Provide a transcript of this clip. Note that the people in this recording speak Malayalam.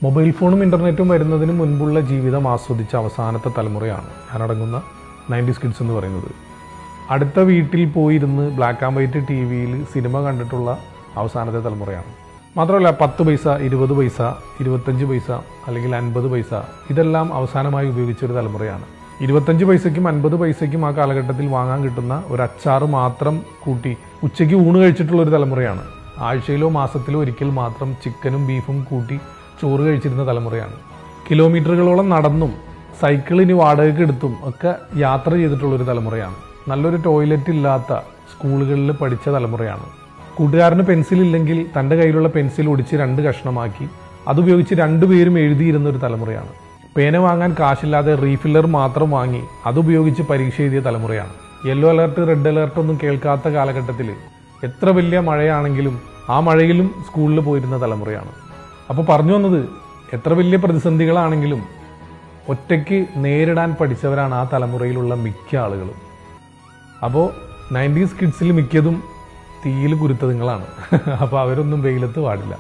മൊബൈൽ ഫോണും ഇൻ്റർനെറ്റും വരുന്നതിന് മുൻപുള്ള ജീവിതം ആസ്വദിച്ച അവസാനത്തെ തലമുറയാണ് ഞാനടങ്ങുന്ന 90s കിഡ്സ് എന്ന് പറയുന്നത്. അടുത്ത വീട്ടിൽ പോയിരുന്ന് ബ്ലാക്ക് ആൻഡ് വൈറ്റ് ടി വിയിൽ സിനിമ കണ്ടിട്ടുള്ള അവസാനത്തെ തലമുറയാണ്. മാത്രമല്ല 10 പൈസ, 20 പൈസ, 25 പൈസ അല്ലെങ്കിൽ 50 പൈസ ഇതെല്ലാം അവസാനമായി ഉപയോഗിച്ചൊരു തലമുറയാണ്. 25 പൈസയ്ക്കും 50 പൈസയ്ക്കും ആ കാലഘട്ടത്തിൽ വാങ്ങാൻ കിട്ടുന്ന ഒരു അച്ചാറ് മാത്രം കൂട്ടി ഉച്ചയ്ക്ക് ഊണ് കഴിച്ചിട്ടുള്ളൊരു തലമുറയാണ്. ആഴ്ചയിലോ മാസത്തിലോ ഒരിക്കൽ മാത്രം ചിക്കനും ബീഫും കൂട്ടി ചോറ് കഴിച്ചിരുന്ന തലമുറയാണ്. കിലോമീറ്ററുകളോളം നടന്നും സൈക്കിളിന് വാടകയ്ക്ക് എടുത്തും ഒക്കെ യാത്ര ചെയ്തിട്ടുള്ളൊരു തലമുറയാണ്. നല്ലൊരു ടോയ്ലറ്റ് ഇല്ലാത്ത സ്കൂളുകളിൽ പഠിച്ച തലമുറയാണ്. കൂട്ടുകാരന് പെൻസിലില്ലെങ്കിൽ തൻ്റെ കയ്യിലുള്ള പെൻസിൽ ഒടിച്ച് 2 കഷ്ണമാക്കി അതുപയോഗിച്ച് 2 പേരും എഴുതിയിരുന്ന ഒരു തലമുറയാണ്. പേന വാങ്ങാൻ കാശില്ലാതെ റീഫില്ലർ മാത്രം വാങ്ങി അതുപയോഗിച്ച് പരീക്ഷ എഴുതിയ തലമുറയാണ്. യെല്ലോ അലർട്ട്, റെഡ് അലർട്ട് ഒന്നും കേൾക്കാത്ത കാലഘട്ടത്തിൽ എത്ര വലിയ മഴയാണെങ്കിലും ആ മഴയിലും സ്കൂളിൽ പോയിരുന്ന തലമുറയാണ്. അപ്പോൾ പറഞ്ഞു വന്നത്, എത്ര വലിയ പ്രതിസന്ധികളാണെങ്കിലും ഒറ്റയ്ക്ക് നേരിടാൻ പഠിച്ചവരാണ് ആ തലമുറയിലുള്ള മിക്ക ആളുകളും. അപ്പോൾ 90s കിഡ്സിൽ മിക്കതും തീയിൽ കുരുത്തതുങ്ങളാണ്. അപ്പോൾ അവരൊന്നും വെയിലത്ത് പാടില്ല.